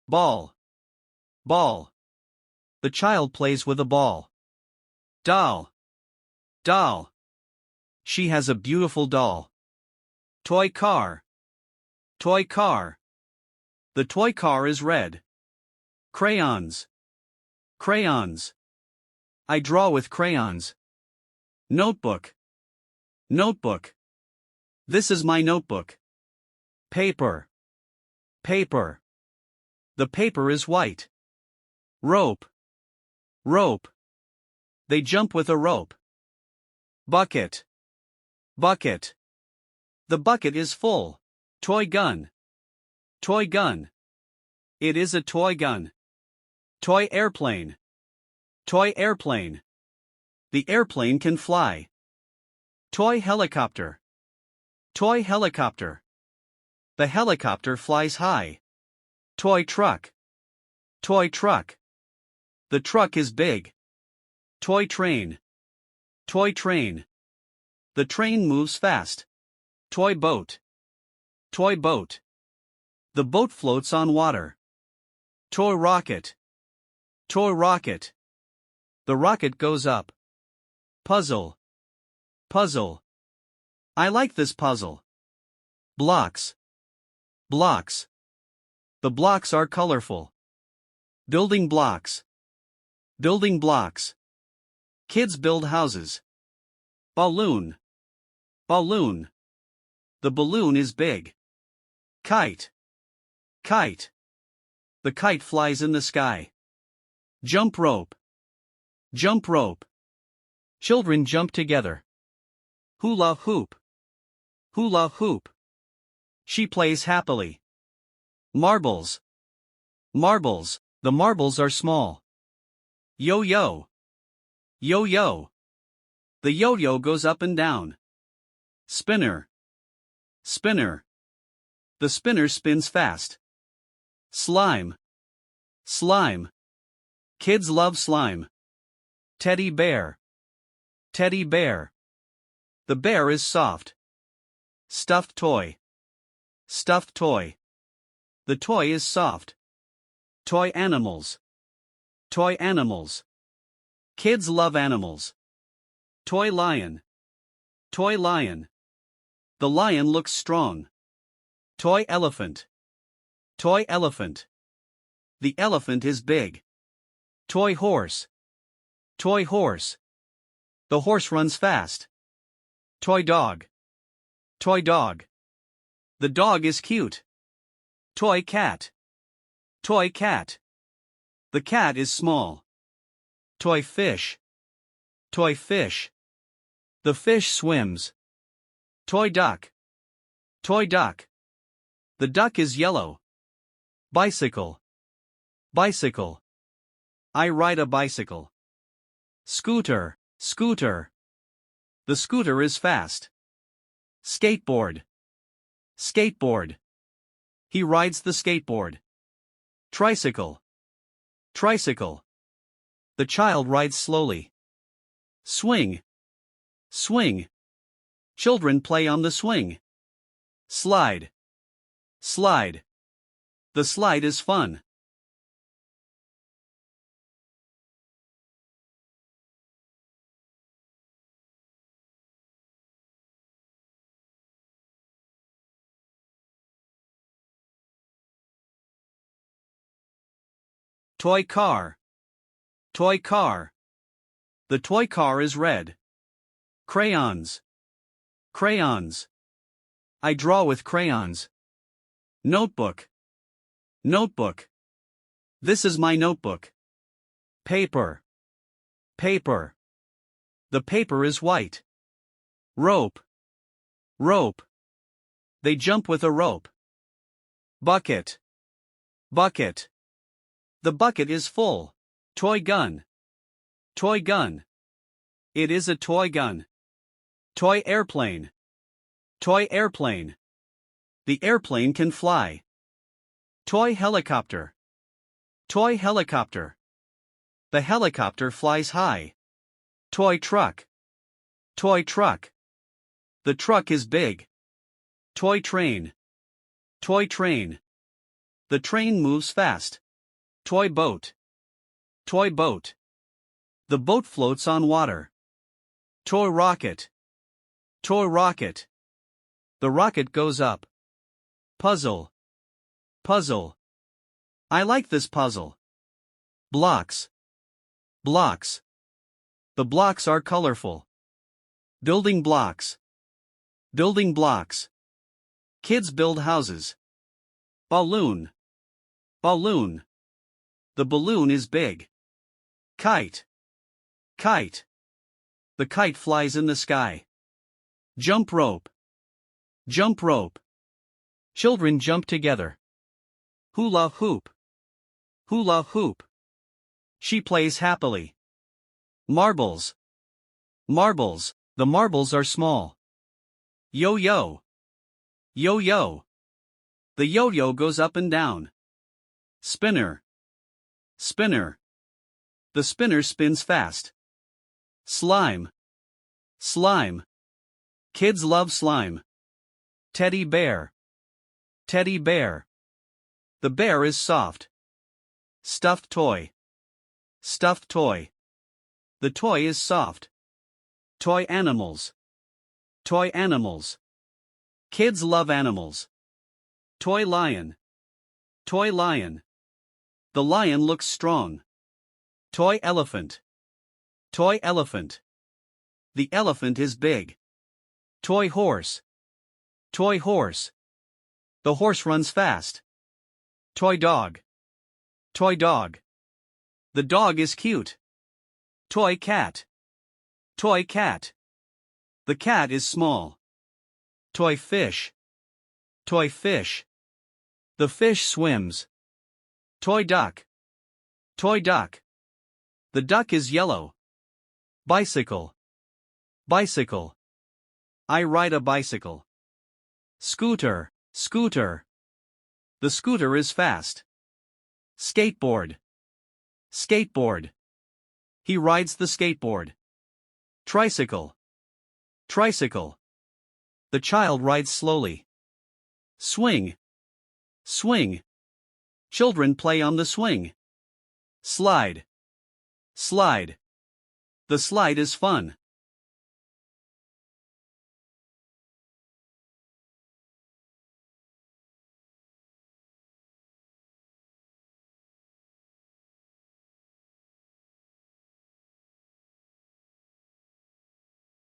Ball. Ball. The child plays with a ball. Doll. Doll. She has a beautiful doll. Toy car. Toy car. The toy car is red. Crayons. Crayons. I draw with crayons. Notebook. Notebook. This is my notebook. Paper. Paper. The paper is white. Rope. Rope. They jump with a rope. Bucket. Bucket. The bucket is full. Toy gun. Toy gun. It is a toy gun. Toy airplane. Toy airplane. The airplane can fly. Toy helicopter. Toy helicopter. The helicopter flies high. Toy truck. Toy truck. The truck is big. Toy train. Toy train. The train moves fast. Toy boat. Toy boat. The boat floats on water. Toy rocket. Toy rocket. The rocket goes up. Puzzle. Puzzle. I like this puzzle. Blocks. Blocks. The blocks are colorful. Building blocks. Building blocks. Kids build houses. Balloon. Balloon. The balloon is big. Kite. Kite. The kite flies in the sky. Jump rope. Jump rope. Children jump together. Hula hoop. Hula hoop. She plays happily. Marbles. Marbles. The marbles are small. Yo-yo. Yo-yo. The yo-yo goes up and down. Spinner. Spinner. The spinner spins fast. Slime. Slime. Kids love slime. Teddy bear. Teddy bear. The bear is soft. Stuffed toy. Stuffed toy. The toy is soft. Toy animals. Toy animals. Kids love animals. Toy lion. Toy lion. The lion looks strong. Toy elephant. Toy elephant. The elephant is big. Toy horse. Toy horse. The horse runs fast. Toy dog. Toy dog. The dog is cute. Toy cat. Toy cat. The cat is small. Toy fish. Toy fish. The fish swims. Toy duck. Toy duck. The duck is yellow. Bicycle. Bicycle. I ride a bicycle. Scooter. Scooter. The scooter is fast. Skateboard. Skateboard. He rides the skateboard. Tricycle. Tricycle. The child rides slowly. Swing. Swing. Children play on the swing. Slide. Slide. The slide is fun. Toy car. Toy car. The toy car is red. Crayons. Crayons. I draw with crayons. Notebook. Notebook. This is my notebook. Paper. Paper. The paper is white. Rope. Rope. They jump with a rope. Bucket. Bucket. The bucket is full. Toy gun. Toy gun. It is a toy gun. Toy airplane. Toy airplane. The airplane can fly. Toy helicopter. Toy helicopter. The helicopter flies high. Toy truck. Toy truck. The truck is big. Toy train. Toy train. The train moves fast. Toy boat. Toy boat. The boat floats on water. Toy rocket. Toy rocket. The rocket goes up. Puzzle. Puzzle. I like this puzzle. Blocks. Blocks. The blocks are colorful. Building blocks. Building blocks. Kids build houses. Balloon. Balloon. The balloon is big. Kite. Kite. The kite flies in the sky. Jump rope. Jump rope. Children jump together. Hula hoop. Hula hoop. She plays happily. Marbles. Marbles. The marbles are small. Yo-yo. Yo-yo. The yo-yo goes up and down. Spinner. Spinner. The spinner spins fast. Slime. Slime. Kids love slime. Teddy bear. Teddy bear. The bear is soft. Stuffed toy. Stuffed toy. The toy is soft. Toy animals. Toy animals. Kids love animals. Toy lion. Toy lion. The lion looks strong. Toy elephant. Toy elephant. The elephant is big. Toy horse. Toy horse. The horse runs fast. Toy dog. Toy dog. The dog is cute. Toy cat. Toy cat. The cat is small. Toy fish. Toy fish. The fish swims. Toy duck. Toy duck. The duck is yellow. Bicycle. Bicycle. I ride a bicycle. Scooter. Scooter. The scooter is fast. Skateboard. Skateboard. He rides the skateboard. Tricycle. Tricycle. The child rides slowly. Swing. Swing. Children play on the swing. Slide. Slide. The slide is fun.